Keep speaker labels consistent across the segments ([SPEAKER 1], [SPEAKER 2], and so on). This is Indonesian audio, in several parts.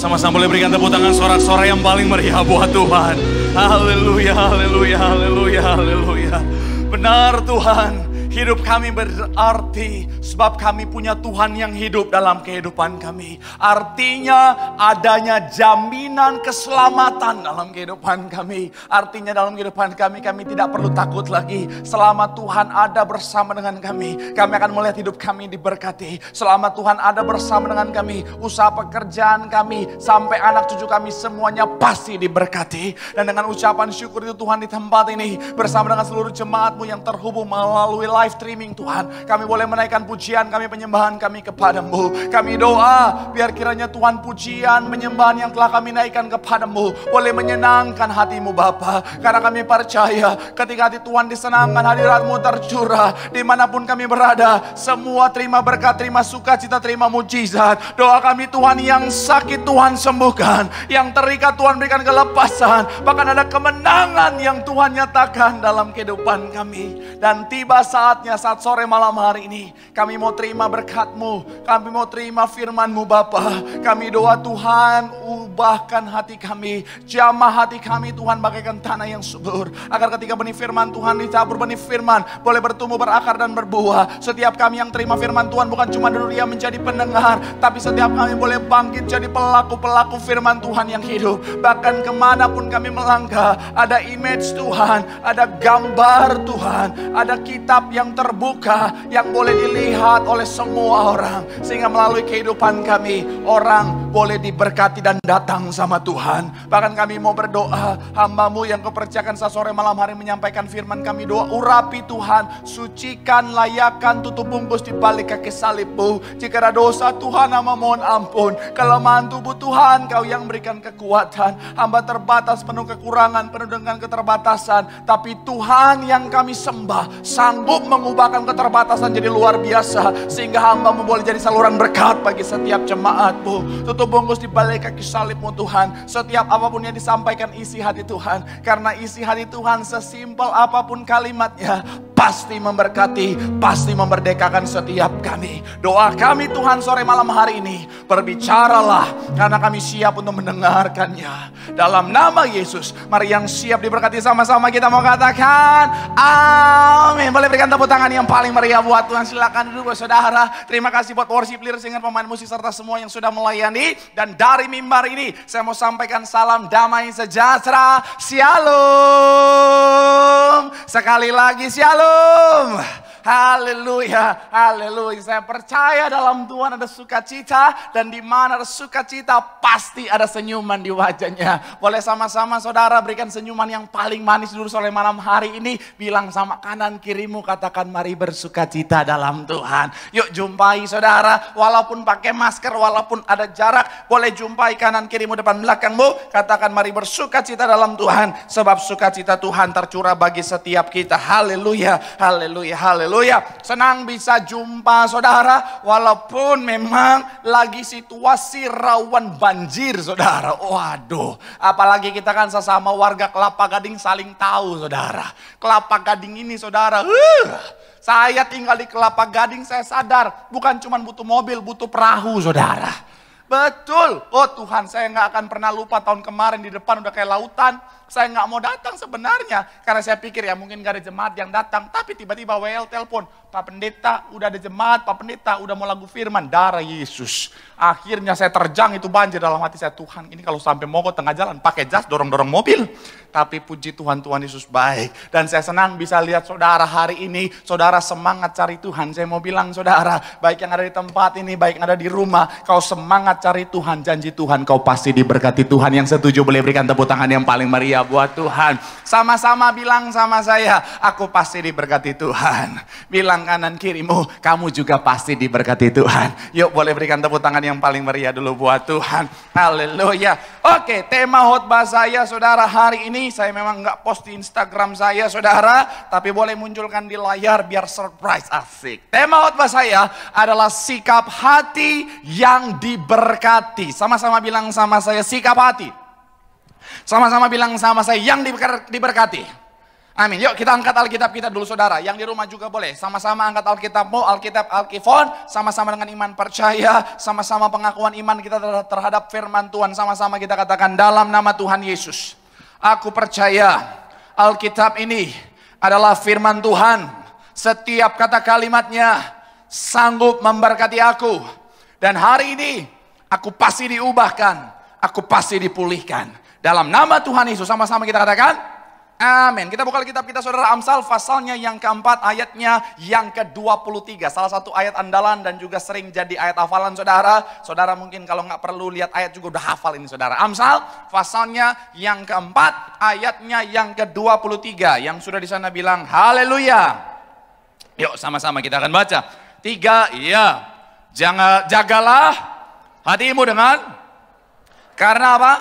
[SPEAKER 1] Sama-sama boleh berikan tepuk tangan sorak-sorai yang paling meriah buat Tuhan. Haleluya, haleluya, haleluya, haleluya. Benar Tuhan, hidup kami berarti sebab kami punya Tuhan yang hidup dalam kehidupan kami. Artinya adanya jaminan keselamatan dalam kehidupan kami. Artinya dalam kehidupan kami, kami tidak perlu takut lagi. Selama Tuhan ada bersama dengan kami, kami akan melihat hidup kami diberkati. Selama Tuhan ada bersama dengan kami, usaha pekerjaan kami, sampai anak cucu kami semuanya pasti diberkati. Dan dengan ucapan syukur itu Tuhan di tempat ini, bersama dengan seluruh jemaatmu yang terhubung melalui live streaming Tuhan, kami boleh menaikkan pujian kami, penyembahan kami kepadamu. Kami doa biar kiranya Tuhan pujian, penyembahan yang telah kami naikkan kepadamu boleh menyenangkan hatimu Bapa. Karena kami percaya ketika hati Tuhan disenangkan, hadiratmu tercurah dimanapun kami berada. Semua terima berkat, terima sukacita, terima mujizat. Doa kami Tuhan, yang sakit Tuhan sembuhkan, yang terikat Tuhan berikan kelepasan. Bahkan ada kemenangan yang Tuhan nyatakan dalam kehidupan kami. Dan tiba saatnya, saat sore malam hari ini, kami mau terima berkat-Mu, kami mau terima firman-Mu Bapa. Kami doa Tuhan, ubahkan hati kami, jamah hati kami Tuhan bagaikan tanah yang subur. Agar ketika benih firman Tuhan ditabur, benih firman boleh bertumbuh, berakar dan berbuah. Setiap kami yang terima firman Tuhan bukan cuma dunia menjadi pendengar, tapi setiap kami boleh bangkit jadi pelaku-pelaku firman Tuhan yang hidup. Bahkan kemanapun kami melangkah, ada image Tuhan, ada gambar Tuhan, ada kitab yang terbuka yang boleh dilihat oleh semua orang. Sehingga melalui kehidupan kami, orang boleh diberkati dan datang sama Tuhan. Bahkan kami mau berdoa, hamba-Mu yang Kau percayakan saat sore malam hari menyampaikan firman, kami doa urapi Tuhan, sucikan, layakkan, tutup bungkus di balik kaki salib-Mu. Jika ada dosa Tuhan, hamba mohon ampun. Kelemahan tubuh Tuhan, Kau yang berikan kekuatan. Hamba terbatas, penuh kekurangan, penuh dengan keterbatasan. Tapi Tuhan yang kami sembah sanggup mengubahkan keterbatasan jadi luar biasa. Sehingga hamba-Mu boleh jadi saluran berkat bagi setiap jemaat-Mu. Tutup bungkus di balik kaki salib-Mu Tuhan. Setiap apapun yang disampaikan isi hati Tuhan. Karena isi hati Tuhan sesimpel apapun kalimatnya, pasti memberkati, pasti memerdekakan setiap kami. Doa kami Tuhan sore malam hari ini, berbicaralah karena kami siap untuk mendengarkannya. Dalam nama Yesus, mari yang siap diberkati sama-sama kita mau katakan amin. Boleh berikan tepuk tangan yang paling meriah buat Tuhan. Silakan duduk saudara. Terima kasih buat worship leader, singer, pemain musik serta semua yang sudah melayani. Dan dari mimbar ini saya mau sampaikan salam damai sejahtera. Shalom. Sekali lagi shalom. Haleluya, haleluya. Saya percaya dalam Tuhan ada sukacita, dan di mana ada sukacita pasti ada senyuman di wajahnya. Boleh sama-sama saudara berikan senyuman yang paling manis dulu sore malam hari ini. Bilang sama kanan kirimu, katakan mari bersukacita dalam Tuhan. Yuk jumpai saudara, walaupun pakai masker, walaupun ada jarak, boleh jumpai kanan kirimu, depan belakangmu. Katakan mari bersukacita dalam Tuhan, sebab sukacita Tuhan tercurah bagi setiap kita. Haleluya, haleluya, haleluya. Senang bisa jumpa saudara, walaupun memang lagi situasi rawan banjir saudara. Waduh, apalagi kita kan sesama warga Kelapa Gading saling tahu saudara. Kelapa Gading ini saudara, saya tinggal di Kelapa Gading, saya sadar bukan cuma butuh mobil, butuh perahu saudara. Betul, oh Tuhan, saya nggak akan pernah lupa tahun kemarin di depan udah kayak lautan. Saya nggak mau datang sebenarnya, karena saya pikir ya mungkin gak ada jemaat yang datang. Tapi tiba-tiba WL telepon, Pak Pendeta udah ada jemaat, Pak Pendeta udah mau lagu firman, darah Yesus. Akhirnya saya terjang itu banjir dalam hati saya, Tuhan ini kalau sampai mogok tengah jalan pakai jas dorong-dorong mobil. Tapi puji Tuhan, Tuhan Yesus baik. Dan saya senang bisa lihat saudara hari ini, saudara semangat cari Tuhan. Saya mau bilang saudara, baik yang ada di tempat ini, baik yang ada di rumah, kau semangat cari Tuhan, janji Tuhan kau pasti diberkati Tuhan. Yang setuju boleh berikan tepuk tangan yang paling meriah buat Tuhan. Sama-sama bilang sama saya, aku pasti diberkati Tuhan. Bilang kanan kirimu, kamu juga pasti diberkati Tuhan. Yuk boleh berikan tepuk tangan yang paling meriah dulu buat Tuhan. Haleluya. Oke, tema khotbah saya saudara hari ini, saya memang nggak post di Instagram saya saudara, tapi boleh munculkan di layar biar surprise, asik. Tema khotbah saya adalah sikap hati yang diberkati. Sama-sama bilang sama saya, sikap hati. Sama-sama bilang sama saya, yang diberkati. Amin. Yuk kita angkat Alkitab kita dulu saudara. Yang di rumah juga boleh. Sama-sama angkat Alkitabmu, Alkitab Alkifon. Sama-sama dengan iman percaya. Sama-sama pengakuan iman kita terhadap firman Tuhan. Sama-sama kita katakan dalam nama Tuhan Yesus. Aku percaya Alkitab ini adalah firman Tuhan. Setiap kata kalimatnya sanggup memberkati aku. Dan hari ini aku pasti diubahkan. Aku pasti dipulihkan. Dalam nama Tuhan Yesus. Sama-sama kita katakan amin. Kita buka kitab kita saudara, Amsal pasalnya yang keempat, ayatnya yang ke-23. Salah satu ayat andalan dan juga sering jadi ayat hafalan saudara. Saudara mungkin kalau nggak perlu lihat ayat juga udah hafal ini saudara. Amsal pasalnya yang keempat, ayatnya yang ke-23. Yang sudah di sana bilang haleluya. Yuk sama-sama kita akan baca. 3, iya. Jagalah hatimu dengan, karena apa?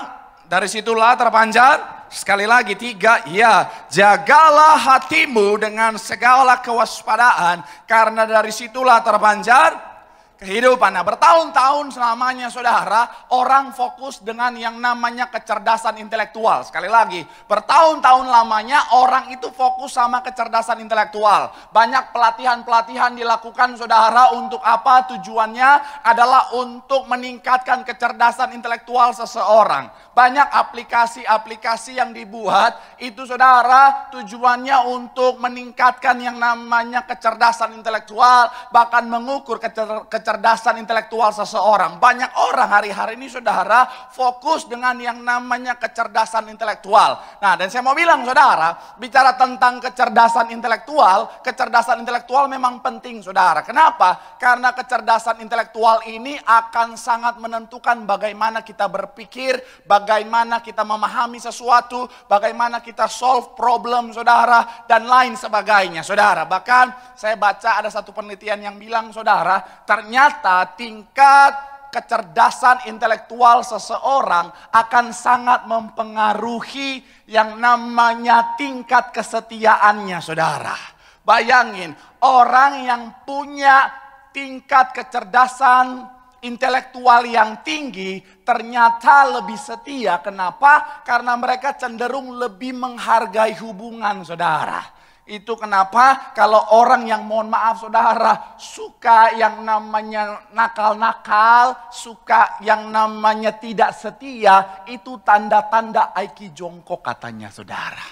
[SPEAKER 1] Dari situlah terpancar. Sekali lagi 3, ya, jagalah hatimu dengan segala kewaspadaan, karena dari situlah terpancar kehidupan. Nah, bertahun-tahun selamanya saudara, orang fokus dengan yang namanya kecerdasan intelektual. Sekali lagi, bertahun-tahun lamanya orang itu fokus sama kecerdasan intelektual. Banyak pelatihan-pelatihan dilakukan saudara, untuk apa? Tujuannya adalah untuk meningkatkan kecerdasan intelektual seseorang. Banyak aplikasi-aplikasi yang dibuat, itu saudara tujuannya untuk meningkatkan yang namanya kecerdasan intelektual, bahkan mengukur kecerdasan intelektual seseorang. Banyak orang hari-hari ini saudara fokus dengan yang namanya kecerdasan intelektual. Nah, dan saya mau bilang saudara, bicara tentang kecerdasan intelektual memang penting saudara. Kenapa? Karena kecerdasan intelektual ini akan sangat menentukan bagaimana kita berpikir, bagaimana kita memahami sesuatu, bagaimana kita solve problem saudara, dan lain sebagainya saudara. Bahkan saya baca ada satu penelitian yang bilang saudara, ternyata tingkat kecerdasan intelektual seseorang akan sangat mempengaruhi yang namanya tingkat kesetiaannya saudara. Bayangin, orang yang punya tingkat kecerdasan intelektual yang tinggi ternyata lebih setia. Kenapa? Karena mereka cenderung lebih menghargai hubungan saudara. Itu kenapa kalau orang yang mohon maaf saudara suka yang namanya nakal-nakal, suka yang namanya tidak setia, itu tanda-tanda aiki jongkok katanya saudara.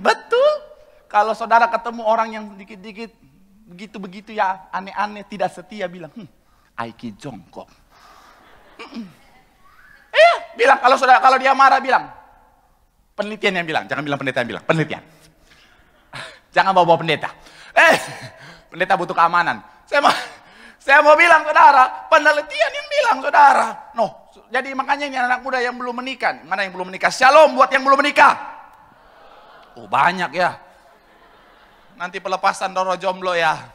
[SPEAKER 1] Betul. Kalau saudara ketemu orang yang dikit-dikit begitu-begitu ya aneh-aneh tidak setia, bilang aiki jongkok. Bilang kalau dia marah bilang, penelitian yang bilang, jangan bilang pendeta yang bilang, penelitian. Jangan bawa pendeta. Pendeta butuh keamanan. Saya mau bilang saudara, penelitian yang bilang saudara. Jadi makanya ini anak muda yang belum menikah. Mana yang belum menikah? Shalom buat yang belum menikah. Banyak ya. Nanti pelepasan doro jomblo ya.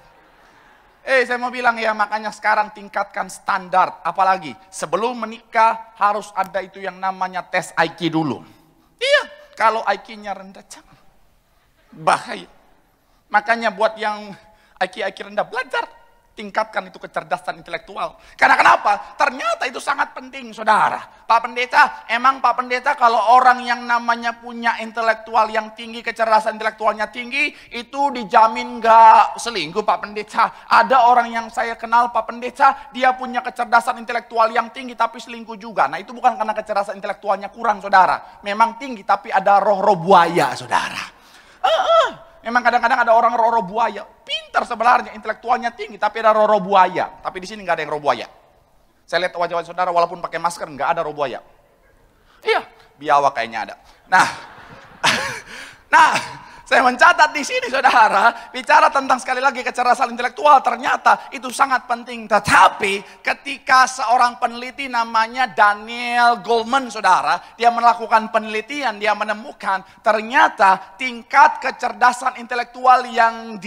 [SPEAKER 1] Saya mau bilang ya, makanya sekarang tingkatkan standar. Apalagi sebelum menikah harus ada itu yang namanya tes IQ dulu. Iya, kalau IQ-nya rendah jangan. Bahaya. Makanya buat yang IQ rendah, belajar. Tingkatkan itu kecerdasan intelektual. Karena kenapa? Ternyata itu sangat penting saudara. Pak Pendeta, emang Pak Pendeta kalau orang yang namanya punya intelektual yang tinggi, kecerdasan intelektualnya tinggi, itu dijamin gak selingkuh Pak Pendeta? Ada orang yang saya kenal Pak Pendeta, dia punya kecerdasan intelektual yang tinggi tapi selingkuh juga. Nah itu bukan karena kecerdasan intelektualnya kurang saudara. Memang tinggi tapi ada roh-roh buaya saudara. Memang kadang-kadang ada orang roh-roh buaya. Pintar sebenarnya, intelektualnya tinggi, tapi ada roh-roh buaya. Tapi di sini nggak ada yang roh buaya. Saya lihat wajah-wajah saudara walaupun pakai masker nggak ada roh buaya. Iya, biawak kayaknya ada. Nah, saya mencatat di sini saudara, bicara tentang sekali lagi kecerdasan intelektual, ternyata itu sangat penting. Tetapi ketika seorang peneliti namanya Daniel Goleman saudara, dia melakukan penelitian, dia menemukan ternyata tingkat kecerdasan intelektual yang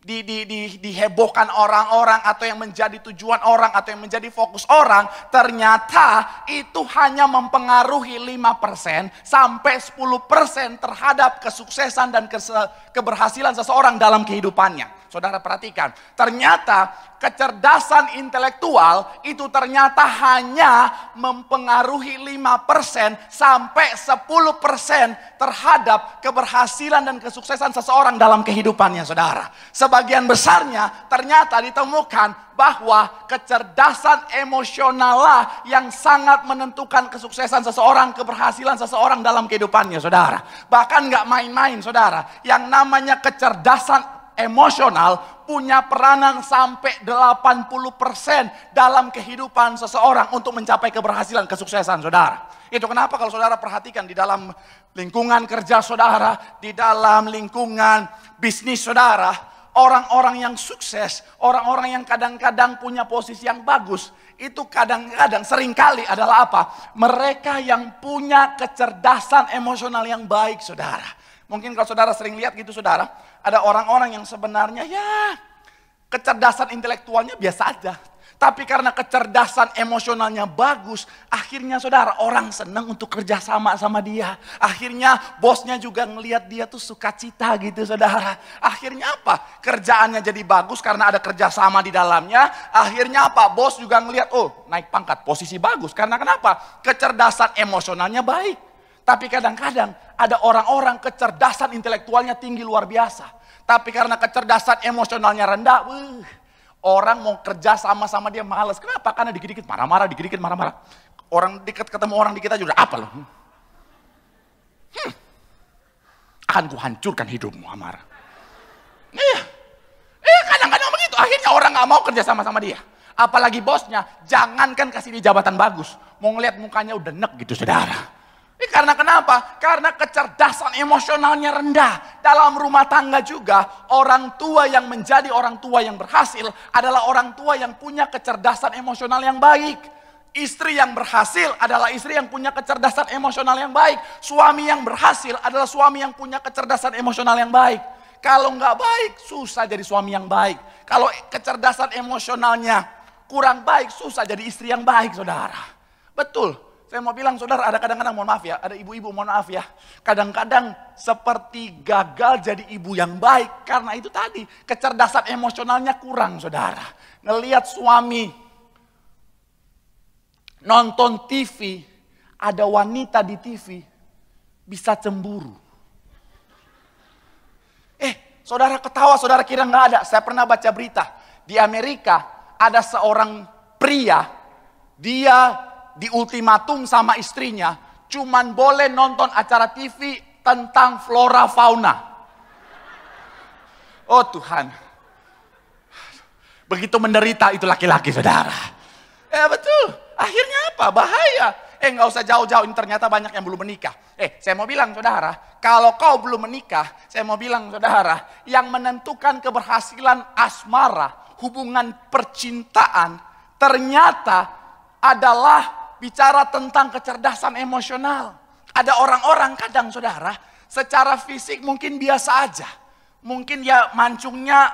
[SPEAKER 1] dihebohkan orang-orang atau yang menjadi tujuan orang atau yang menjadi fokus orang, ternyata itu hanya mempengaruhi 5% sampai 10% terhadap kesuksesan dan keberhasilan seseorang dalam kehidupannya. Saudara perhatikan, ternyata kecerdasan intelektual itu ternyata hanya mempengaruhi 5% sampai 10% terhadap keberhasilan dan kesuksesan seseorang dalam kehidupannya, saudara. Sebagian besarnya ternyata ditemukan bahwa kecerdasan emosional lah yang sangat menentukan kesuksesan seseorang, keberhasilan seseorang dalam kehidupannya, saudara. Bahkan gak main-main, saudara. Yang namanya kecerdasan emosional punya peranan sampai 80% dalam kehidupan seseorang untuk mencapai keberhasilan, kesuksesan, saudara. Itu kenapa kalau saudara perhatikan di dalam lingkungan kerja saudara, di dalam lingkungan bisnis saudara, orang-orang yang sukses, orang-orang yang kadang-kadang punya posisi yang bagus, itu kadang-kadang seringkali adalah apa? Mereka yang punya kecerdasan emosional yang baik, saudara. Mungkin kalau saudara sering lihat gitu, saudara, ada orang-orang yang sebenarnya ya kecerdasan intelektualnya biasa aja. Tapi karena kecerdasan emosionalnya bagus, akhirnya saudara orang senang untuk kerja sama dia. Akhirnya bosnya juga ngelihat dia tuh sukacita gitu, saudara. Akhirnya apa? Kerjaannya jadi bagus karena ada kerjasama di dalamnya. Akhirnya apa? Bos juga ngelihat, oh naik pangkat, posisi bagus. Karena kenapa? Kecerdasan emosionalnya baik. Tapi kadang-kadang ada orang-orang kecerdasan intelektualnya tinggi luar biasa. Tapi karena kecerdasan emosionalnya rendah, orang mau kerja sama dia malas. Kenapa? Karena dikit-dikit marah-marah, dikit-dikit marah-marah. Orang dekat ketemu orang dikit aja udah apa loh? Akan kuhancurkan hidupmu, Amara. Iya. Kadang-kadang begitu. Akhirnya orang gak mau kerja sama dia. Apalagi bosnya, jangankan kasih dia jabatan bagus. Mau ngeliat mukanya udah nek gitu, saudara. Karena kenapa? Karena kecerdasan emosionalnya rendah. Dalam rumah tangga juga, orang tua yang menjadi orang tua yang berhasil adalah orang tua yang punya kecerdasan emosional yang baik. Istri yang berhasil adalah istri yang punya kecerdasan emosional yang baik. Suami yang berhasil adalah suami yang punya kecerdasan emosional yang baik. Kalau nggak baik, susah jadi suami yang baik. Kalau kecerdasan emosionalnya kurang baik, susah jadi istri yang baik, saudara. Betul. Saya mau bilang, saudara, ada kadang-kadang, mohon maaf ya, ada ibu-ibu, mohon maaf ya. Kadang-kadang seperti gagal jadi ibu yang baik. Karena itu tadi, kecerdasan emosionalnya kurang, saudara. Ngelihat suami nonton TV, ada wanita di TV, bisa cemburu. Saudara ketawa, saudara kira nggak ada. Saya pernah baca berita, di Amerika ada seorang pria, dia diultimatum sama istrinya, cuman boleh nonton acara TV tentang flora fauna. Oh Tuhan, begitu menderita itu laki-laki, saudara. Betul, akhirnya apa? Bahaya. Nggak usah jauh-jauh, ini ternyata banyak yang belum menikah. Saya mau bilang, saudara, kalau kau belum menikah, saya mau bilang, saudara, yang menentukan keberhasilan asmara, hubungan percintaan, ternyata adalah bicara tentang kecerdasan emosional. Ada orang-orang kadang, saudara, secara fisik mungkin biasa aja. Mungkin ya mancungnya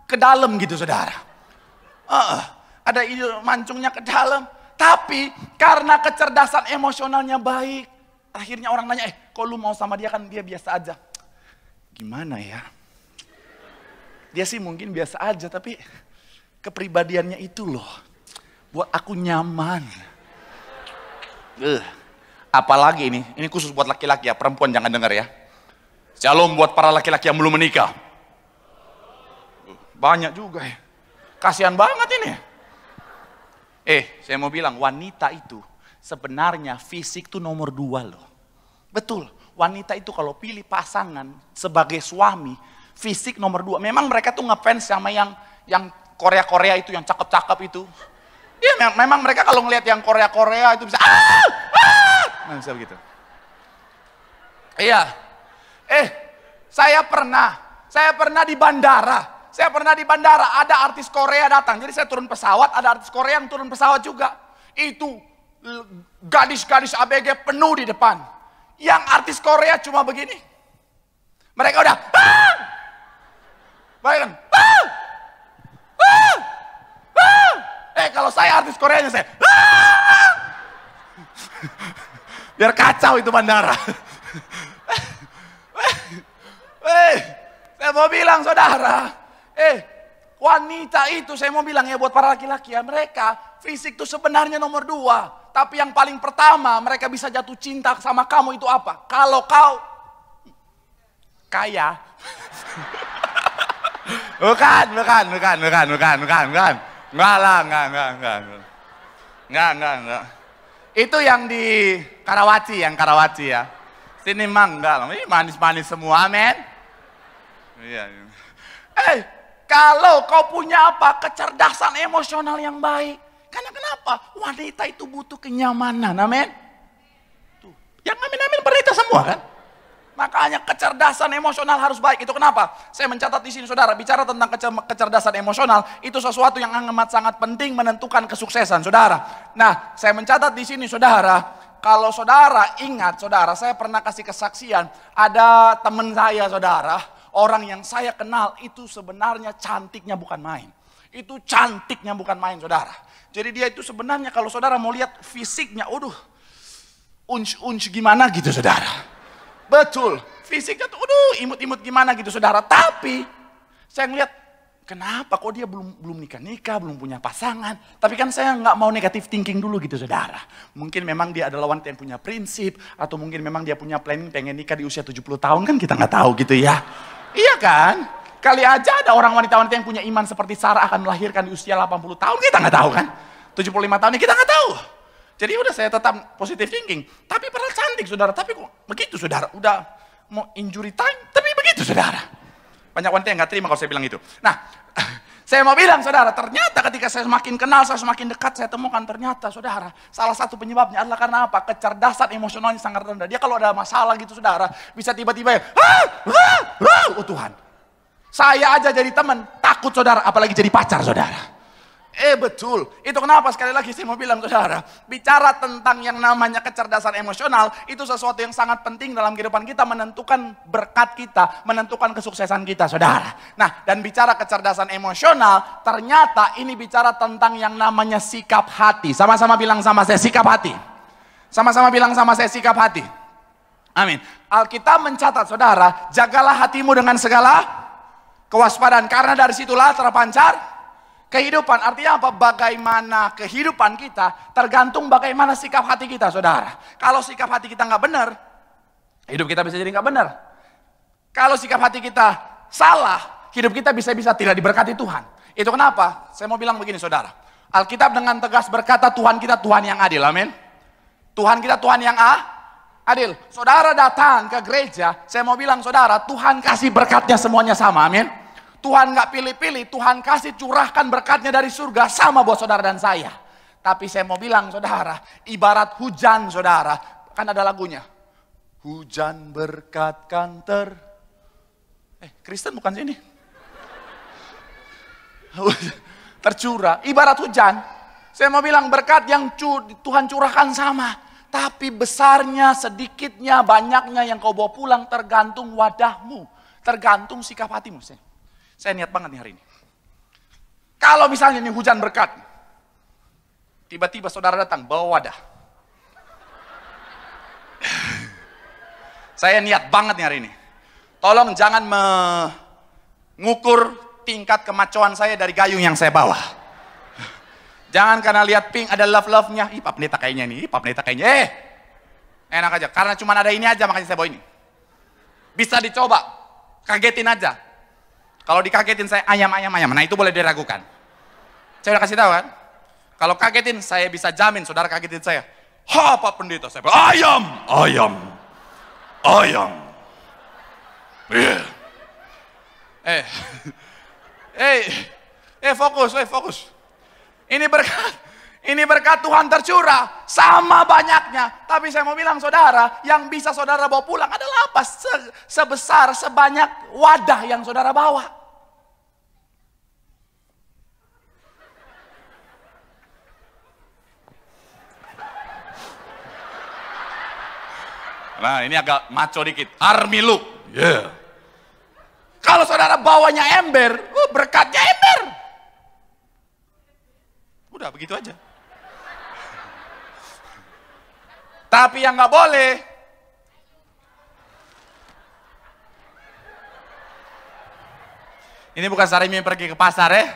[SPEAKER 1] ke dalam gitu, saudara. Ada mancungnya ke dalam. Tapi karena kecerdasan emosionalnya baik, akhirnya orang nanya, kok lu mau sama dia, kan dia biasa aja. Gimana ya? Dia sih mungkin biasa aja, tapi kepribadiannya itu loh, buat aku nyaman. Apalagi ini khusus buat laki-laki ya, perempuan jangan dengar ya. Shalom buat para laki-laki yang belum menikah. Banyak juga ya. Kasihan banget ini. Saya mau bilang, wanita itu sebenarnya fisik tuh nomor 2 loh. Betul, wanita itu kalau pilih pasangan sebagai suami, fisik nomor 2. Memang mereka tuh ngefans sama yang Korea-Korea itu, yang cakep-cakep itu. Iya, memang mereka kalau ngelihat yang Korea-Korea itu bisa nah, bisa begitu. Iya. Saya pernah di bandara. Ada artis Korea datang. Jadi saya turun pesawat, ada artis Korea yang turun pesawat juga. Itu gadis-gadis ABG penuh di depan. Yang artis Korea cuma begini. Mereka udah bayangkan. Kalau saya artis Koreanya saya biar kacau itu bandara. Saya mau bilang, saudara, Wanita itu saya mau bilang ya buat para laki-laki ya, mereka fisik itu sebenarnya nomor 2. Tapi yang paling pertama mereka bisa jatuh cinta sama kamu itu apa? Kalau kau kaya. Bukan. Enggak. Itu yang di Karawaci ya. Sini mang enggak, ini manis-manis semua, men. Iya. Kalau kau punya apa? Kecerdasan emosional yang baik. Karena kenapa? Wanita itu butuh kenyamanan, amin. Tuh, yang amin berita semua kan? Makanya kecerdasan emosional harus baik. Itu kenapa? Saya mencatat di sini saudara, bicara tentang kecerdasan emosional, itu sesuatu yang amat sangat penting menentukan kesuksesan saudara. Nah, saya mencatat di sini saudara, kalau saudara ingat saudara, saya pernah kasih kesaksian, ada teman saya saudara, orang yang saya kenal itu sebenarnya cantiknya bukan main. Itu cantiknya bukan main saudara. Jadi dia itu sebenarnya kalau saudara mau lihat fisiknya, unch gimana gitu saudara. Betul, fisiknya tuh imut-imut gimana gitu saudara. Tapi saya ngeliat, kenapa kok dia belum nikah, belum punya pasangan. Tapi kan saya nggak mau negatif thinking dulu gitu saudara. Mungkin memang dia adalah wanita yang punya prinsip, atau mungkin memang dia punya planning pengen nikah di usia 70 tahun, kan kita nggak tahu gitu ya. Iya kan? Kali aja ada orang wanita-wanita yang punya iman seperti Sarah akan melahirkan di usia 80 tahun, kita nggak tahu kan? 75 tahun ini kita nggak tahu. Jadi udah saya tetap positive thinking. Tapi padahal cantik saudara, tapi kok begitu saudara? Udah mau injury time, tapi begitu saudara. Banyak wanita yang nggak terima kalau saya bilang itu. Nah, saya mau bilang saudara, ternyata ketika saya semakin kenal, saya semakin dekat, saya temukan ternyata saudara, salah satu penyebabnya adalah karena apa? Kecerdasan emosionalnya sangat rendah. Dia kalau ada masalah gitu saudara, bisa tiba-tiba ya, oh Tuhan. Saya aja jadi teman, takut saudara, apalagi jadi pacar saudara. Betul, itu kenapa sekali lagi saya mau bilang saudara, bicara tentang yang namanya kecerdasan emosional, itu sesuatu yang sangat penting dalam kehidupan kita, menentukan berkat kita, menentukan kesuksesan kita saudara. Nah, dan bicara kecerdasan emosional, ternyata ini bicara tentang yang namanya sikap hati. Sama-sama bilang sama saya, sikap hati. Sama-sama bilang sama saya, sikap hati. Amin. Alkitab mencatat saudara, jagalah hatimu dengan segala kewaspadaan, karena dari situlah terpancar kehidupan. Artinya apa? Bagaimana kehidupan kita tergantung bagaimana sikap hati kita saudara. Kalau sikap hati kita nggak benar, hidup kita bisa jadi nggak benar. Kalau sikap hati kita salah, hidup kita bisa-bisa tidak diberkati Tuhan. Itu kenapa? Saya mau bilang begini saudara, Alkitab dengan tegas berkata Tuhan kita Tuhan yang adil, amin. Tuhan kita Tuhan yang adil. Saudara datang ke gereja, saya mau bilang saudara, Tuhan kasih berkatnya semuanya sama, amin. Tuhan nggak pilih-pilih, Tuhan kasih curahkan berkatnya dari surga sama buat saudara dan saya. Tapi saya mau bilang saudara, ibarat hujan saudara, kan ada lagunya. Hujan berkat kan Kristen bukan sini. Tercurah, ibarat hujan. Saya mau bilang berkat yang Tuhan curahkan sama. Tapi besarnya, sedikitnya, banyaknya yang kau bawa pulang tergantung wadahmu. Tergantung sikap hatimu. Saya niat banget nih hari ini. Kalau misalnya ini hujan berkat, tiba-tiba saudara datang bawa wadah. Saya niat banget nih hari ini. Tolong jangan mengukur tingkat kemacoan saya dari gayung yang saya bawa. Jangan karena lihat pink ada love-love-nya. Ih, Pak Pendeta kayaknya nih, Pak Pendeta kayaknya. Enak aja, karena cuma ada ini aja makanya saya bawa ini. Bisa dicoba, kagetin aja. Kalau dikagetin saya ayam, nah itu boleh diragukan. Saya udah kasih tahu kan? Kalau kagetin saya bisa jamin saudara kagetin saya. Pak Pendeta, saya bilang ayam. Yeah. Fokus. Ini berkat Tuhan tercurah sama banyaknya. Tapi saya mau bilang saudara, yang bisa saudara bawa pulang adalah apa? Sebesar, sebanyak wadah yang saudara bawa. Nah ini agak maco dikit, army look. Yeah. Kalau saudara bawanya ember, berkatnya ember. Udah begitu aja. Tapi yang nggak boleh, Ini bukan Sarimi pergi ke pasar ya.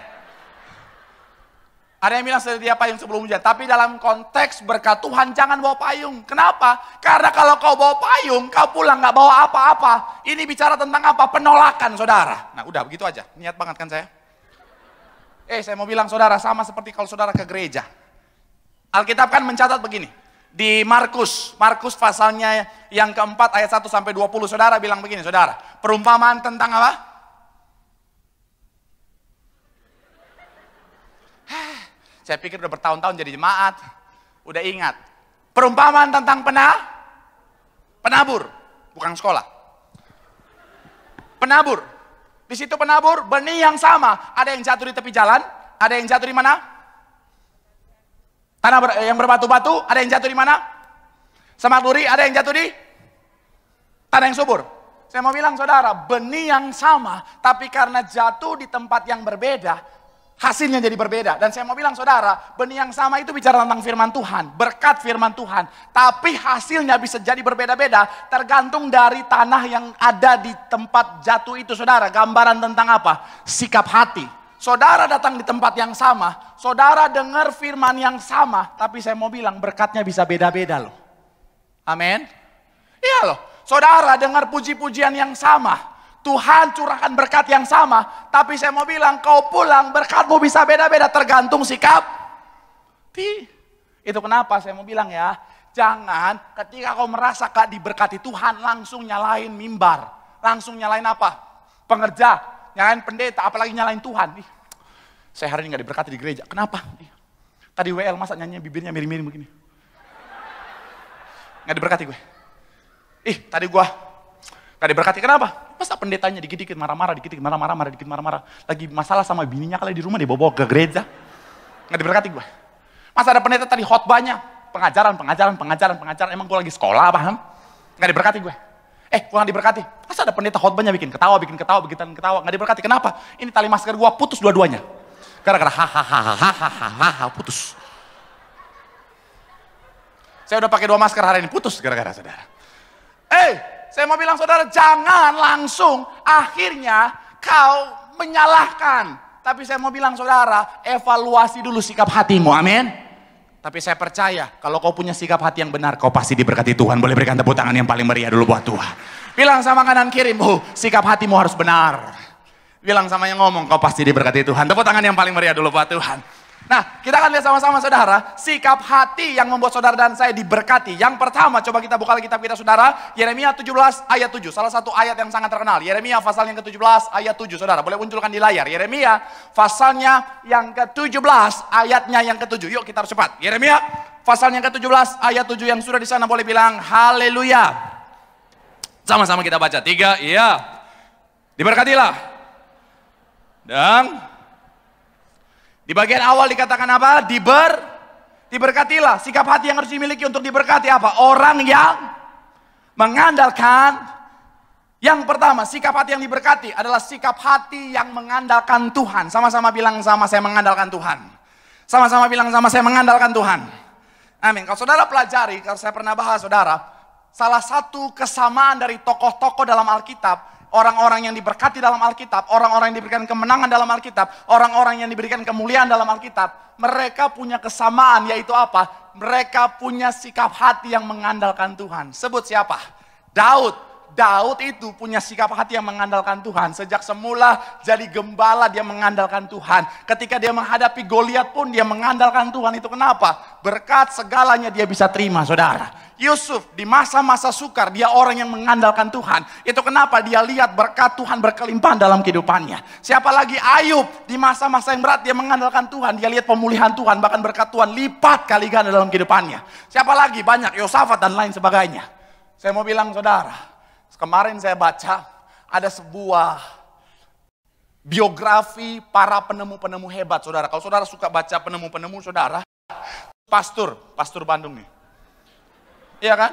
[SPEAKER 1] Ada yang bilang sedia payung sebelum hujan. Tapi dalam konteks berkat Tuhan jangan bawa payung. Kenapa? Karena kalau kau bawa payung, kau pulang gak bawa apa-apa. Ini bicara tentang apa? Penolakan saudara. Nah udah begitu aja. Niat banget kan saya? Saya mau bilang saudara, sama seperti kalau saudara ke gereja. Alkitab kan mencatat begini. Di Markus pasalnya yang keempat ayat 1 sampai 20. Saudara bilang begini saudara. Perumpamaan tentang apa? Saya pikir udah bertahun-tahun jadi jemaat, udah ingat. Perumpamaan tentang penabur, bukan sekolah. Penabur. Di situ penabur, benih yang sama. Ada yang jatuh di tepi jalan, ada yang jatuh di mana? Tanah yang berbatu-batu, ada yang jatuh di mana? Semak duri, ada yang jatuh di tanah yang subur. Saya mau bilang saudara, benih yang sama, tapi karena jatuh di tempat yang berbeda, hasilnya jadi berbeda. Dan saya mau bilang saudara, benih yang sama itu bicara tentang firman Tuhan, berkat firman Tuhan. Tapi hasilnya bisa jadi berbeda-beda, tergantung dari tanah yang ada di tempat jatuh itu saudara. Gambaran tentang apa? Sikap hati. Saudara datang di tempat yang sama, saudara dengar firman yang sama, tapi saya mau bilang berkatnya bisa beda-beda loh. Amin. Iya loh, saudara dengar puji-pujian yang sama, Tuhan curahkan berkat yang sama, tapi saya mau bilang kau pulang berkatmu bisa beda-beda tergantung sikap. Itu kenapa saya mau bilang ya, jangan ketika kau merasa gak diberkati Tuhan langsung nyalain mimbar, langsung nyalain apa? Pengerja, nyalain pendeta, apalagi nyalain Tuhan. Saya hari ini gak diberkati di gereja, kenapa? Tadi WL masa nyanyi bibirnya miring-miring begini. Gak diberkati gue. Tadi gue gak diberkati, kenapa? Masa pendetanya dikit-dikit marah-marah, dikit-dikit marah-marah. Lagi masalah sama bininya kali di rumah, dibawa ke gereja. Gak diberkati gue. Masa ada pendeta tadi khotbahnya, pengajaran. Emang gue lagi sekolah, paham? Gak diberkati gue. Gue gak diberkati. Masa ada pendeta khotbahnya bikin ketawa. Gak diberkati, kenapa? Ini tali masker gue putus dua-duanya. Gara-gara hahaha putus. Saya udah pakai 2 masker hari ini, putus gara-gara saudara. Saya mau bilang saudara, jangan langsung akhirnya kau menyalahkan. Tapi saya mau bilang saudara, evaluasi dulu sikap hatimu, amin. Tapi saya percaya, kalau kau punya sikap hati yang benar, kau pasti diberkati Tuhan. Boleh berikan tepuk tangan yang paling meriah dulu buat Tuhan. Bilang sama kanan kirimu, sikap hatimu harus benar. Bilang sama yang ngomong, kau pasti diberkati Tuhan. Tepuk tangan yang paling meriah dulu buat Tuhan. Nah, kita akan lihat sama-sama saudara, sikap hati yang membuat saudara dan saya diberkati. Yang pertama, coba kita buka kitab kita saudara, Yeremia 17 ayat 7. Salah satu ayat yang sangat terkenal. Yeremia pasal yang ke-17 ayat 7 saudara. Boleh munculkan di layar. Yeremia pasalnya yang ke-17 ayatnya yang ke-7. Yuk kita harus cepat. Yeremia pasal yang ke-17 ayat 7 yang sudah di sana boleh bilang haleluya. Sama-sama kita baca. 3, iya. Diberkatilah. Dan di bagian awal dikatakan apa? Diberkatilah. Sikap hati yang harus dimiliki untuk diberkati apa? Orang yang mengandalkan. Yang pertama, sikap hati yang diberkati adalah sikap hati yang mengandalkan Tuhan. Sama-sama bilang sama saya mengandalkan Tuhan. Sama-sama bilang sama saya mengandalkan Tuhan. Amin. Kalau saudara pelajari, kalau saya pernah bahas saudara, salah satu kesamaan dari tokoh-tokoh dalam Alkitab, orang-orang yang diberkati dalam Alkitab, orang-orang yang diberikan kemenangan dalam Alkitab, orang-orang yang diberikan kemuliaan dalam Alkitab, mereka punya kesamaan, yaitu apa? Mereka punya sikap hati yang mengandalkan Tuhan. Sebut siapa? Daud. Daud itu punya sikap hati yang mengandalkan Tuhan. Sejak semula jadi gembala dia mengandalkan Tuhan. Ketika dia menghadapi Goliat pun dia mengandalkan Tuhan. Itu kenapa? Berkat segalanya dia bisa terima saudara. Yusuf di masa-masa sukar dia orang yang mengandalkan Tuhan. Itu kenapa dia lihat berkat Tuhan berkelimpahan dalam kehidupannya. Siapa lagi? Ayub di masa-masa yang berat dia mengandalkan Tuhan. Dia lihat pemulihan Tuhan, bahkan berkat Tuhan lipat kali ganda dalam kehidupannya. Siapa lagi? Banyak, Yosafat dan lain sebagainya. Saya mau bilang saudara, kemarin saya baca ada sebuah biografi para penemu-penemu hebat saudara. Kalau saudara suka baca penemu-penemu saudara, pastor Bandung nih. Iya kan?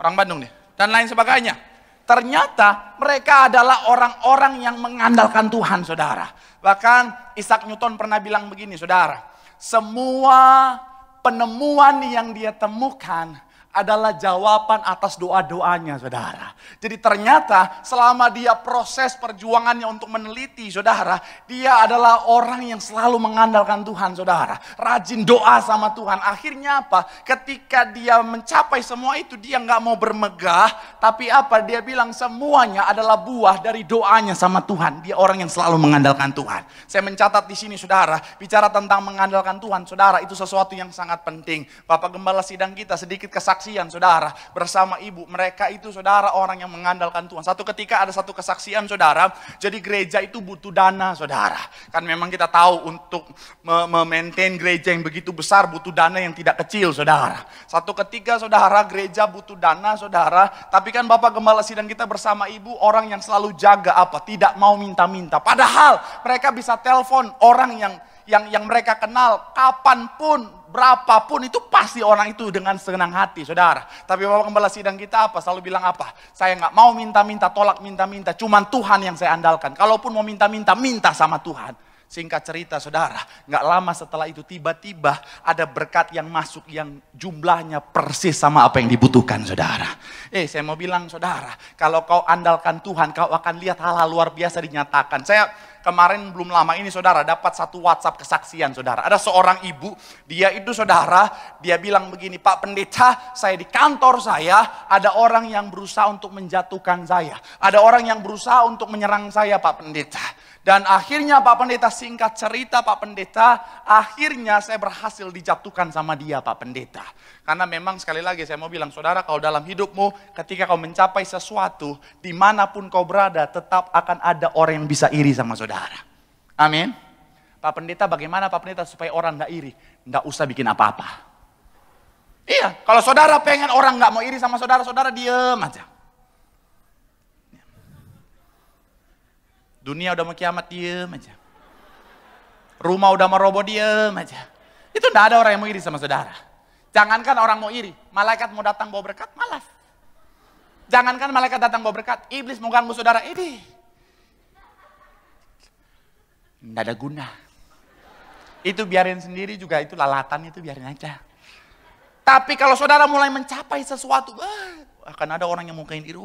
[SPEAKER 1] Orang Bandung nih. Dan lain sebagainya. Ternyata mereka adalah orang-orang yang mengandalkan Tuhan saudara. Bahkan Isaac Newton pernah bilang begini saudara. Semua penemuan yang dia temukan adalah jawaban atas doa-doanya, saudara. Jadi ternyata selama dia proses perjuangannya untuk meneliti, saudara, dia adalah orang yang selalu mengandalkan Tuhan, saudara. Rajin doa sama Tuhan. Akhirnya apa? Ketika dia mencapai semua itu, dia nggak mau bermegah, tapi apa? Dia bilang semuanya adalah buah dari doanya sama Tuhan. Dia orang yang selalu mengandalkan Tuhan. Saya mencatat di sini, saudara, bicara tentang mengandalkan Tuhan, saudara, itu sesuatu yang sangat penting. Bapak Gembala sidang kita sedikit kesaksian, saudara, bersama ibu. Mereka itu, saudara, orang yang mengandalkan Tuhan. Satu ketika ada satu kesaksian, saudara, jadi gereja itu butuh dana, saudara. Kan memang kita tahu untuk memaintain gereja yang begitu besar butuh dana yang tidak kecil, saudara. Satu ketika, saudara, gereja butuh dana, saudara, tapi kan Bapak Gembala sidang kita bersama ibu orang yang selalu jaga apa? Tidak mau minta-minta. Padahal mereka bisa telepon orang yang mereka kenal kapanpun, berapapun, itu pasti orang itu dengan senang hati, saudara. Tapi Bapak Gembala sidang kita apa? Selalu bilang apa? Saya nggak mau minta-minta, tolak minta-minta. Cuman Tuhan yang saya andalkan. Kalaupun mau minta-minta, minta sama Tuhan. Singkat cerita, saudara, nggak lama setelah itu tiba-tiba ada berkat yang masuk yang jumlahnya persis sama apa yang dibutuhkan, saudara. Saya mau bilang, saudara, kalau kau andalkan Tuhan, kau akan lihat hal-hal luar biasa dinyatakan. Saya kemarin belum lama ini, saudara, dapat satu WhatsApp kesaksian, saudara. Ada seorang ibu, dia itu, saudara, dia bilang begini, Pak Pendeta, saya di kantor saya, ada orang yang berusaha untuk menjatuhkan saya. Ada orang yang berusaha untuk menyerang saya, Pak Pendeta. Dan akhirnya Pak Pendeta, singkat cerita Pak Pendeta, akhirnya saya berhasil dijatuhkan sama dia, Pak Pendeta. Karena memang sekali lagi saya mau bilang, saudara, kalau dalam hidupmu ketika kau mencapai sesuatu, dimanapun kau berada, tetap akan ada orang yang bisa iri sama saudara. Amin. Pak Pendeta, bagaimana Pak Pendeta supaya orang gak iri? Gak usah bikin apa-apa. Iya, kalau saudara pengen orang gak mau iri sama saudara, saudara diem aja. Dunia udah mau kiamat, diem aja. Rumah udah mau roboh, diem aja. Itu enggak ada orang yang mau iri sama saudara. Jangankan orang mau iri, malaikat mau datang bawa berkat, malas. Jangankan malaikat datang bawa berkat, iblis mau ganggu saudara, ini enggak ada guna. Itu biarin sendiri juga, itu lalatan, itu biarin aja. Tapi kalau saudara mulai mencapai sesuatu, akan ada orang yang mau kain iri.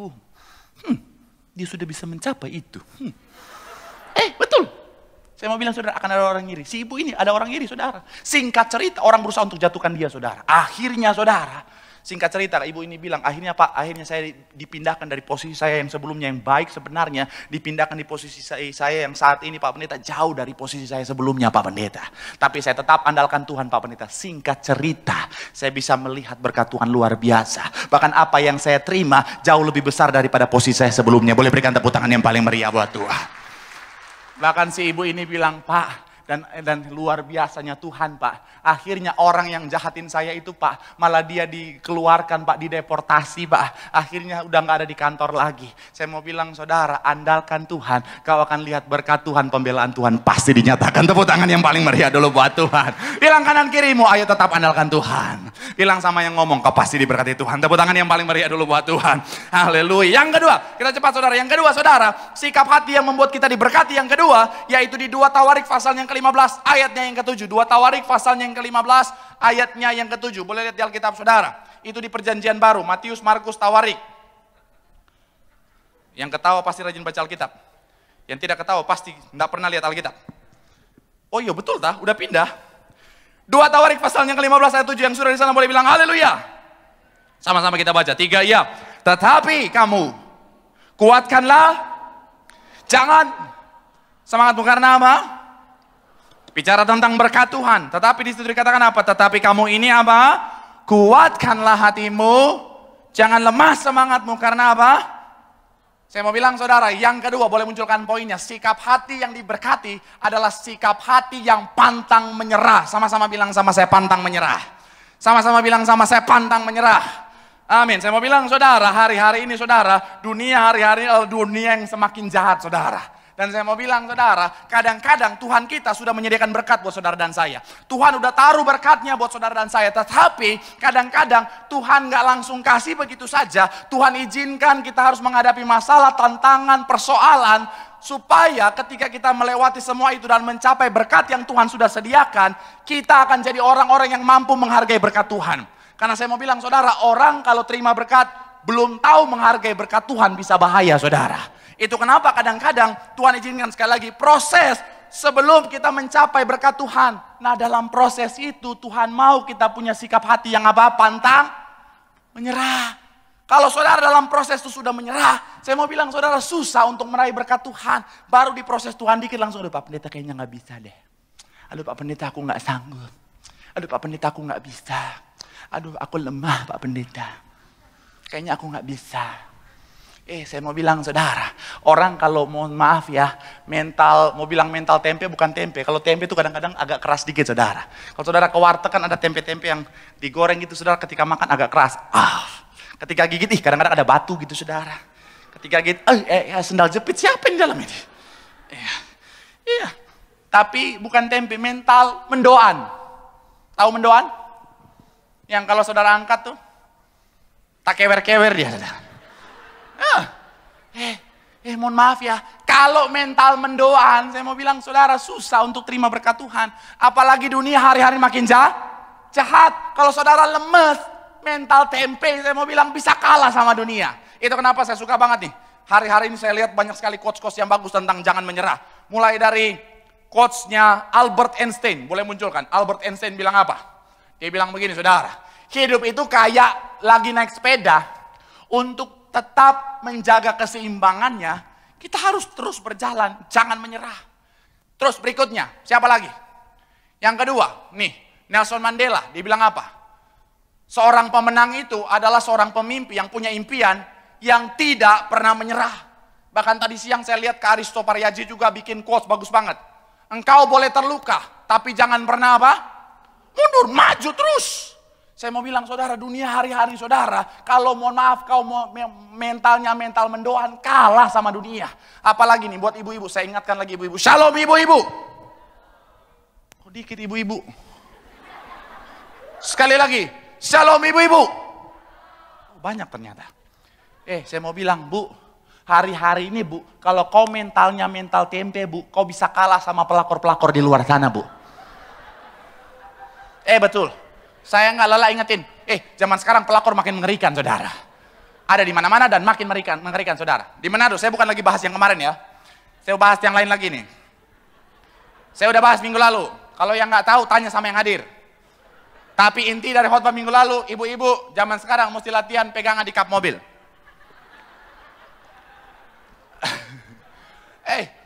[SPEAKER 1] Dia sudah bisa mencapai itu. Betul. Saya mau bilang, saudara, akan ada orang iri. Si ibu ini ada orang iri, saudara. Singkat cerita, orang berusaha untuk jatuhkan dia, saudara. Akhirnya, saudara, singkat cerita, ibu ini bilang, akhirnya Pak, akhirnya saya dipindahkan dari posisi saya yang sebelumnya yang baik sebenarnya, dipindahkan di posisi saya yang saat ini, Pak Pendeta, jauh dari posisi saya sebelumnya, Pak Pendeta. Tapi saya tetap andalkan Tuhan, Pak Pendeta. Singkat cerita, saya bisa melihat berkat Tuhan luar biasa. Bahkan apa yang saya terima jauh lebih besar daripada posisi saya sebelumnya. Boleh berikan tepuk tangan yang paling meriah buat Tuhan. Bahkan si ibu ini bilang, Pak, dan luar biasanya Tuhan, Pak. Akhirnya orang yang jahatin saya itu, Pak, malah dia dikeluarkan, Pak, dideportasi, Pak. Akhirnya udah nggak ada di kantor lagi. Saya mau bilang, saudara, andalkan Tuhan. Kau akan lihat berkat Tuhan, pembelaan Tuhan pasti dinyatakan. Tepuk tangan yang paling meriah dulu buat Tuhan. Bilang kanan kirimu, ayo tetap andalkan Tuhan. Bilang sama yang ngomong, kau pasti diberkati Tuhan. Tepuk tangan yang paling meriah dulu buat Tuhan. Haleluya. Yang kedua, kita cepat, saudara. Yang kedua, saudara, sikap hati yang membuat kita diberkati. Yang kedua, yaitu di 2 Tawarik pasal yang ke-15 ayatnya yang ke-7. 2 Tawarik pasalnya yang ke-15 ayatnya yang ke-7. Boleh lihat di Alkitab, saudara. Itu di perjanjian baru, Matius, Markus, Tawarik. Yang ketawa pasti rajin baca Alkitab. Yang tidak ketawa pasti tidak pernah lihat Alkitab. Oh iya, betul tah, udah pindah. 2 Tawarik pasal yang ke-15 ayat 7, yang sudah di sana boleh bilang haleluya. Sama-sama kita baca. 3, ya. Tetapi kamu kuatkanlah, jangan semangatmu karena apa? Bicara tentang berkat Tuhan. Tetapi di situ dikatakan apa? Tetapi kamu ini apa? Kuatkanlah hatimu, jangan lemah semangatmu karena apa? Saya mau bilang, saudara, yang kedua boleh munculkan poinnya. Sikap hati yang diberkati adalah sikap hati yang pantang menyerah. Sama-sama bilang sama saya, pantang menyerah. Sama-sama bilang sama saya, pantang menyerah. Amin. Saya mau bilang, saudara, hari-hari ini, saudara, dunia hari-hari dunia yang semakin jahat, saudara. Dan saya mau bilang, saudara, kadang-kadang Tuhan kita sudah menyediakan berkat buat saudara dan saya. Tuhan udah taruh berkatnya buat saudara dan saya. Tetapi kadang-kadang Tuhan gak langsung kasih begitu saja. Tuhan izinkan kita harus menghadapi masalah, tantangan, persoalan. Supaya ketika kita melewati semua itu dan mencapai berkat yang Tuhan sudah sediakan, kita akan jadi orang-orang yang mampu menghargai berkat Tuhan. Karena saya mau bilang saudara, orang kalau terima berkat, belum tahu menghargai berkat Tuhan bisa bahaya saudara. Itu kenapa kadang-kadang Tuhan izinkan sekali lagi proses sebelum kita mencapai berkat Tuhan. Nah dalam proses itu Tuhan mau kita punya sikap hati yang apa? Pantang, menyerah. Kalau saudara dalam proses itu sudah menyerah, saya mau bilang saudara susah untuk meraih berkat Tuhan. Baru di proses Tuhan dikit langsung, aduh Pak Pendeta kayaknya gak bisa deh. Aduh Pak Pendeta aku gak sanggup. Aduh Pak Pendeta aku gak bisa. Aduh aku lemah Pak Pendeta. Kayaknya aku gak bisa. Saya mau bilang saudara, orang kalau mohon maaf ya, mental, mau bilang mental tempe bukan tempe. Kalau tempe itu kadang-kadang agak keras dikit saudara. Kalau saudara ke warteg kan ada tempe-tempe yang digoreng gitu saudara, ketika makan agak keras. Ketika gigit, kadang-kadang ada batu gitu saudara. Ketika gigit, sendal jepit siapa yang di dalam ini? Iya. Tapi bukan tempe, mental mendoan. Tahu mendoan? Yang kalau saudara angkat tuh, tak kewer-kewer dia saudara. Mohon maaf ya, kalau mental mendoan, saya mau bilang saudara susah untuk terima berkat Tuhan. Apalagi dunia hari-hari makin jahat. Kalau saudara lemes, mental tempe, saya mau bilang bisa kalah sama dunia. Itu kenapa saya suka banget nih. Hari-hari ini saya lihat banyak sekali quotes-quotes yang bagus tentang jangan menyerah. Mulai dari quotes-nya Albert Einstein, boleh munculkan. Albert Einstein bilang apa? Dia bilang begini saudara, hidup itu kayak lagi naik sepeda. Untuk tetap menjaga keseimbangannya, kita harus terus berjalan, jangan menyerah. Terus berikutnya, siapa lagi? Yang kedua, nih Nelson Mandela, dia bilang apa? Seorang pemenang itu adalah seorang pemimpin yang punya impian, yang tidak pernah menyerah. Bahkan tadi siang saya lihat Kak Aristo Paryaji juga bikin quotes bagus banget. Engkau boleh terluka, tapi jangan pernah apa? Mundur, maju terus. Saya mau bilang saudara, dunia hari-hari saudara, kalau mohon maaf kau mentalnya mental mendoan, kalah sama dunia. Apalagi nih buat ibu-ibu, saya ingatkan lagi ibu-ibu. Shalom ibu-ibu. Kok dikit ibu-ibu? Sekali lagi, shalom ibu-ibu. Banyak ternyata. Saya mau bilang Bu, hari-hari ini Bu, kalau kau mentalnya mental tempe Bu, kau bisa kalah sama pelakor-pelakor di luar sana Bu. Betul. Saya nggak lelah ingetin. Zaman sekarang pelakor makin mengerikan, saudara. Ada di mana-mana dan makin mengerikan, saudara. Di Manado, saya bukan lagi bahas yang kemarin ya. Saya bahas yang lain lagi nih. Saya udah bahas minggu lalu. Kalau yang nggak tahu, tanya sama yang hadir. Tapi inti dari khotbah minggu lalu, ibu-ibu zaman sekarang mesti latihan pegangan di kap mobil.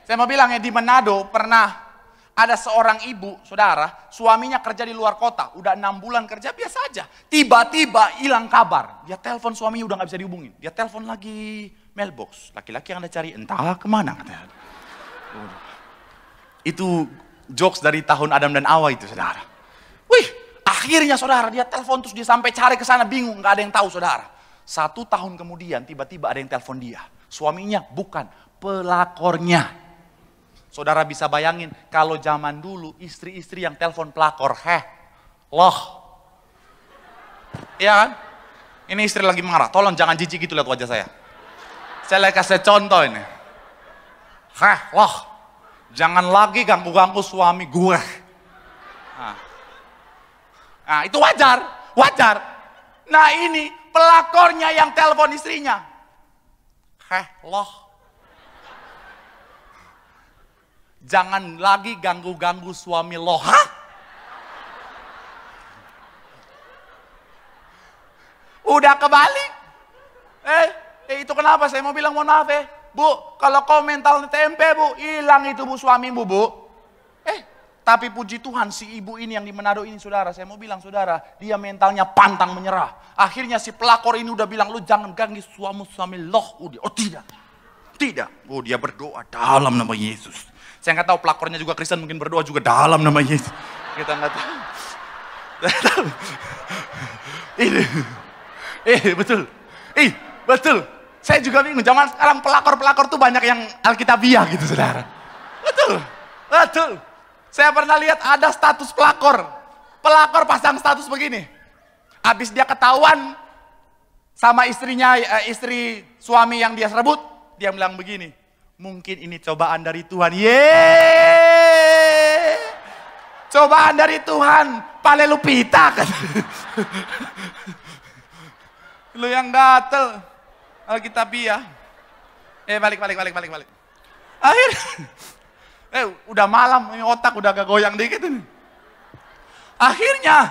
[SPEAKER 1] Saya mau bilang ya, di Manado pernah ada seorang ibu, saudara, suaminya kerja di luar kota, udah 6 bulan kerja biasa aja. Tiba-tiba hilang kabar. Dia telepon suaminya udah gak bisa dihubungin. Dia telepon lagi mailbox. Laki-laki yang Anda cari entah kemana. Itu jokes dari tahun Adam dan Hawa itu, saudara. Akhirnya saudara, dia telepon terus dia sampai cari ke sana bingung, gak ada yang tahu saudara. 1 tahun kemudian tiba-tiba ada yang telepon dia. Suaminya bukan, pelakornya. Saudara bisa bayangin kalau zaman dulu istri-istri yang telepon pelakor, loh. Iya kan? Ini istri lagi marah, tolong jangan jijik gitu lihat wajah saya. Saya lagi kasih contoh ini. Loh, jangan lagi ganggu-ganggu suami gue. Nah itu wajar. Nah ini pelakornya yang telepon istrinya. Loh. Jangan lagi ganggu-ganggu suami lo. Udah kebalik. Itu kenapa saya mau bilang mohon maaf Bu, kalau kau mental tempe Bu, hilang itu Bu suamimu Bu. Tapi puji Tuhan si ibu ini yang di Manado ini saudara, saya mau bilang saudara, dia mentalnya pantang menyerah. Akhirnya si pelakor ini udah bilang, lu jangan ganggu suami loh. Tidak. Dia berdoa dalam nama Yesus. Saya nggak tahu pelakornya juga Kristen, mungkin berdoa juga dalam nama Yesus. Kita nggak tahu. Betul. Betul. Saya juga bingung. Zaman sekarang pelakor-pelakor tuh banyak yang Alkitabiah gitu, saudara. Betul. Saya pernah lihat ada status pelakor. Pelakor pasang status begini. Habis dia ketahuan sama istrinya, istri suami yang dia rebut, dia bilang begini. Mungkin ini cobaan dari Tuhan. Cobaan dari Tuhan. Palelupita kan. Lu yang gatel. Alkitabiah. Balik. Udah malam, ini otak udah agak goyang dikit ini. Akhirnya,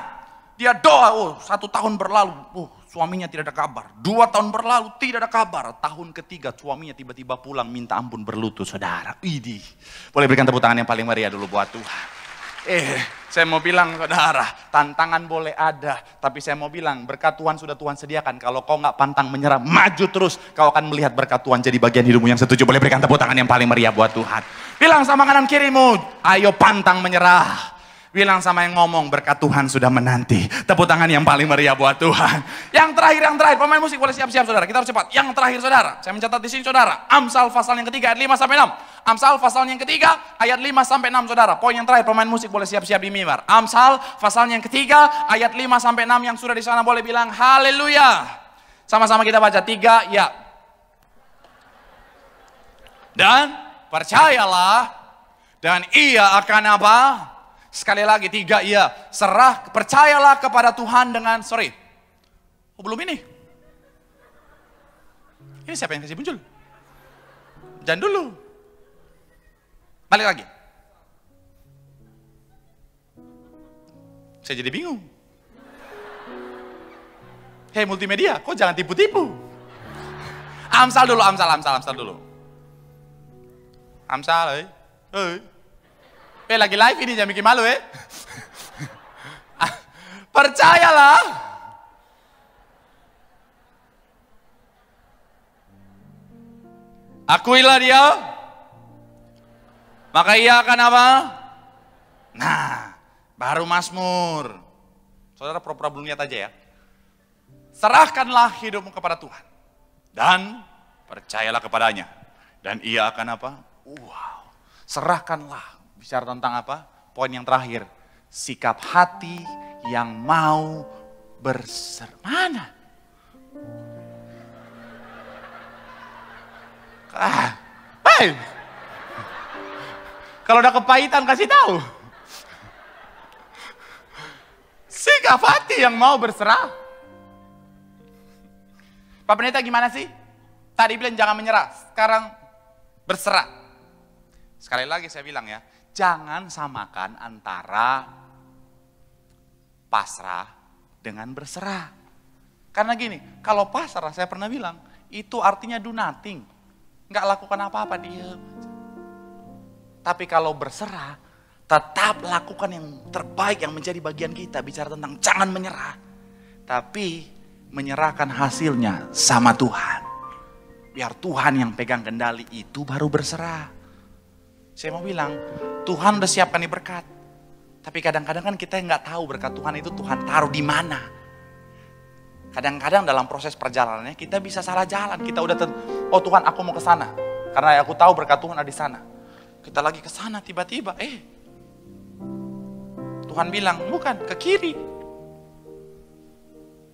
[SPEAKER 1] dia doa, 1 tahun berlalu, suaminya tidak ada kabar. 2 tahun berlalu, tidak ada kabar. Tahun ketiga, suaminya tiba-tiba pulang, minta ampun berlutut, saudara. Idih. Boleh berikan tepuk tangan yang paling meriah dulu buat Tuhan. Saya mau bilang saudara, tantangan boleh ada, tapi saya mau bilang berkat Tuhan sudah Tuhan sediakan. Kalau kau nggak pantang menyerah, maju terus, kau akan melihat berkat Tuhan jadi bagian hidupmu. Yang setuju boleh berikan tepuk tangan yang paling meriah buat Tuhan. Bilang sama kanan kirimu, ayo pantang menyerah. Bilang sama yang ngomong, berkat Tuhan sudah menanti. Tepuk tangan yang paling meriah buat Tuhan. Yang terakhir, pemain musik boleh siap-siap saudara. Kita harus cepat. Yang terakhir saudara, saya mencatat di sini saudara. Amsal pasal yang ketiga ayat 5-6. Amsal pasal yang ketiga ayat 5-6 saudara. Poin yang terakhir, pemain musik boleh siap-siap di mimbar. Amsal pasal yang ketiga ayat 5-6 yang sudah di sana boleh bilang haleluya. Sama-sama kita baca 3 ya. Dan percayalah dan ia akan apa? Sekali lagi 3 iya. Percayalah kepada Tuhan dengan belum ini. Ini siapa yang kasih muncul? Jangan dulu. Balik lagi. Saya jadi bingung. Hei multimedia, kok jangan tipu-tipu. Amsal dulu. Amsal, lagi live ini, jangan bikin malu Percayalah. Akuilah dia, maka ia akan apa? Nah, baru Mazmur. Saudara pura-pura belum lihat aja ya. Serahkanlah hidupmu kepada Tuhan dan percayalah kepadanya, dan ia akan apa? Wow, serahkanlah. Bicara tentang apa? Poin yang terakhir, sikap hati yang mau mana? Kalau udah kepahitan kasih tahu. Sikap hati yang mau berserah. Pak Pendeta gimana sih? Tadi bilang jangan menyerah, sekarang berserah. Sekali lagi saya bilang ya, jangan samakan antara pasrah dengan berserah. Karena gini, kalau pasrah saya pernah bilang, itu artinya do nothing. Nggak lakukan apa-apa, diam. Tapi kalau berserah, tetap lakukan yang terbaik yang menjadi bagian kita. Bicara tentang jangan menyerah. Tapi menyerahkan hasilnya sama Tuhan. Biar Tuhan yang pegang kendali, itu baru berserah. Saya mau bilang, Tuhan udah siapkan nih berkat. Tapi kadang-kadang kan kita nggak tahu berkat Tuhan itu Tuhan taruh di mana. Kadang-kadang dalam proses perjalanannya kita bisa salah jalan. Kita udah oh Tuhan aku mau ke sana. Karena aku tahu berkat Tuhan ada di sana. Kita lagi ke sana tiba-tiba, Tuhan bilang, bukan, ke kiri.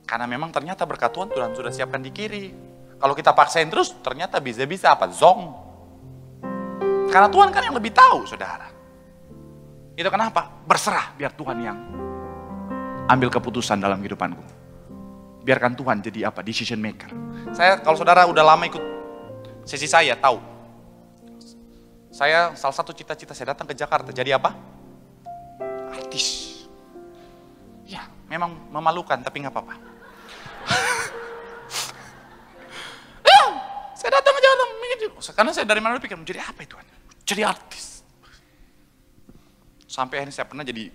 [SPEAKER 1] Karena memang ternyata berkat Tuhan sudah siapkan di kiri. Kalau kita paksain terus, ternyata bisa-bisa apa? Zong. Karena Tuhan kan yang lebih tahu, saudara. Itu kenapa? Berserah, biar Tuhan yang ambil keputusan dalam kehidupanku. Biarkan Tuhan jadi apa? Decision maker. Saya, kalau saudara udah lama ikut sesi saya, tahu. Saya, salah satu cita-cita saya datang ke Jakarta, jadi apa? Artis. Ya, memang memalukan, tapi nggak apa-apa. Saya datang ke Jakarta, karena saya dari mana pikir, menjadi apa itu? Jadi artis. Sampai akhirnya saya pernah jadi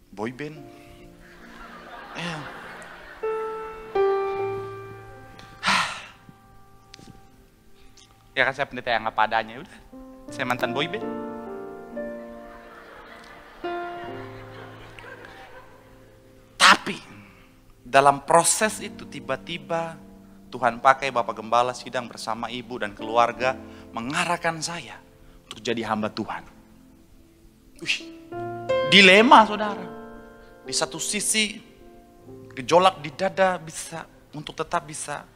[SPEAKER 1] boy band. Ya kan saya pendeta yang apa adanya, udah. Saya mantan boy band. Tapi dalam proses itu tiba-tiba Tuhan pakai Bapak Gembala sidang bersama ibu dan keluarga mengarahkan saya untuk jadi hamba Tuhan. Dilema saudara. Di satu sisi gejolak di dada bisa untuk tetap bisa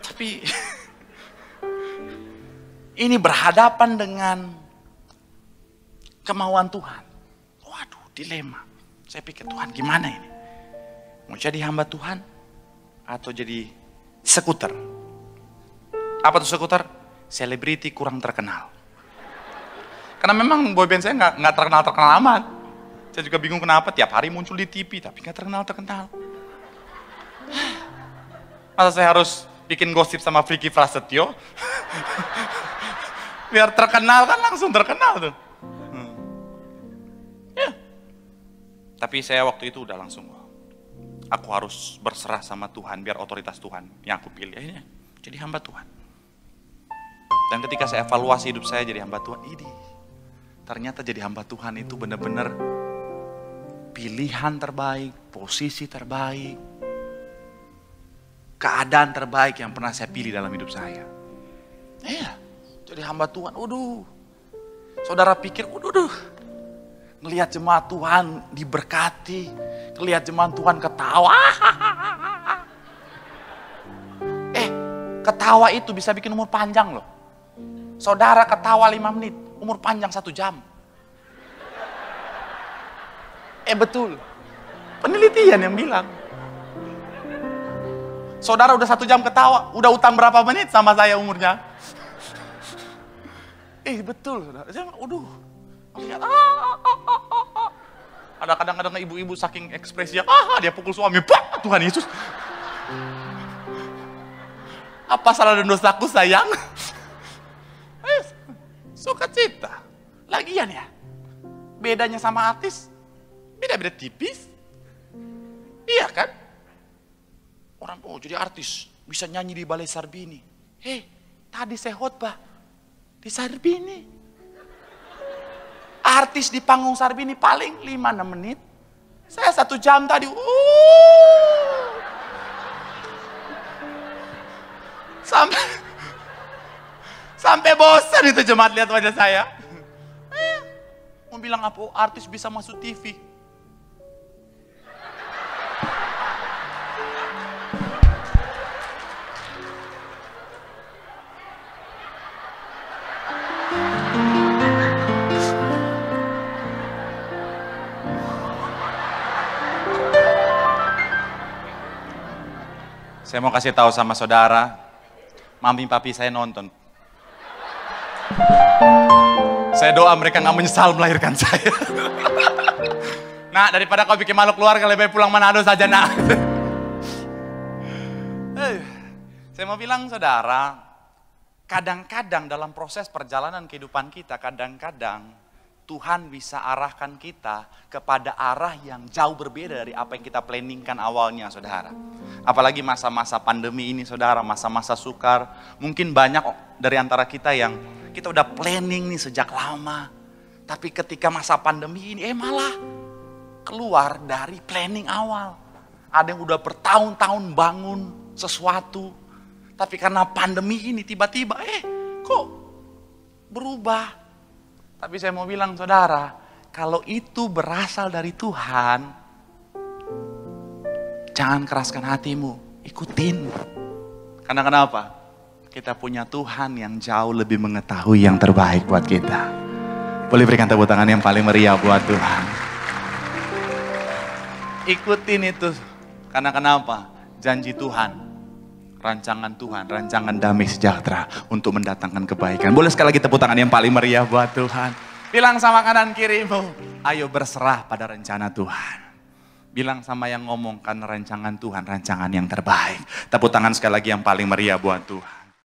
[SPEAKER 1] tapi ini berhadapan dengan kemauan Tuhan. Waduh, dilema. Saya pikir, Tuhan gimana ini? Mau jadi hamba Tuhan atau jadi sekuter? Apa tuh sekuter? Selebriti kurang terkenal. Karena memang boyband saya nggak terkenal amat. Saya juga bingung kenapa tiap hari muncul di TV tapi nggak terkenal. Masa saya harus bikin gosip sama Vicky Prasetyo? Biar terkenal kan langsung terkenal tuh. Ya. Tapi saya waktu itu udah langsung, aku harus berserah sama Tuhan biar otoritas Tuhan yang aku pilih. Akhirnya jadi hamba Tuhan. Dan ketika saya evaluasi hidup saya jadi hamba Tuhan, ternyata jadi hamba Tuhan itu benar-benar pilihan terbaik, posisi terbaik, keadaan terbaik yang pernah saya pilih dalam hidup saya. Iya, jadi hamba Tuhan. Saudara pikir, ngelihat jemaat Tuhan diberkati, ngelihat jemaat Tuhan ketawa. Ketawa itu bisa bikin umur panjang loh. Saudara ketawa 5 menit, umur panjang 1 jam. Betul. Penelitian yang bilang. Saudara udah 1 jam ketawa, udah utang berapa menit sama saya umurnya? Betul, saudara. Saya, lihat, ada kadang-kadang ibu-ibu saking ekspresinya, dia pukul suami, Tuhan Yesus. Apa salah dan dosaku sayang? Sukacita. Lagian ya, bedanya sama artis, beda-beda tipis. Iya kan? Orang, jadi artis, bisa nyanyi di Balai Sarbini. Tadi saya khotbah di Sarbini. Artis di panggung Sarbini paling 5-6 menit. Saya 1 jam tadi. Sampai bosan itu jemaat lihat wajah saya. Mau bilang apa? Artis bisa masuk TV. Saya mau kasih tahu sama saudara, mami papi saya nonton. Saya doa mereka nggak menyesal melahirkan saya. Nah, daripada kau bikin malu keluarga, lebih baik pulang Manado saja, nak. Saya mau bilang saudara, kadang-kadang dalam proses perjalanan kehidupan kita, kadang-kadang Tuhan bisa arahkan kita kepada arah yang jauh berbeda dari apa yang kita planningkan awalnya, saudara. Apalagi masa-masa pandemi ini, saudara, masa-masa sukar. Mungkin banyak dari antara kita yang kita udah planning nih sejak lama. Tapi ketika masa pandemi ini, malah keluar dari planning awal. Ada yang udah bertahun-tahun bangun sesuatu. Tapi karena pandemi ini tiba-tiba, kok berubah. Tapi saya mau bilang saudara, kalau itu berasal dari Tuhan, jangan keraskan hatimu, ikutin. Karena kenapa? Kita punya Tuhan yang jauh lebih mengetahui yang terbaik buat kita. Boleh berikan tepuk tangan yang paling meriah buat Tuhan. Ikutin itu. Karena kenapa? Janji Tuhan, rancangan Tuhan, rancangan damai sejahtera untuk mendatangkan kebaikan. Boleh sekali lagi tepuk tangan yang paling meriah buat Tuhan. Bilang sama kanan kirimu, ayo berserah pada rencana Tuhan. Bilang sama yang ngomongkan rancangan Tuhan, rancangan yang terbaik. Tepuk tangan sekali lagi yang paling meriah buat Tuhan.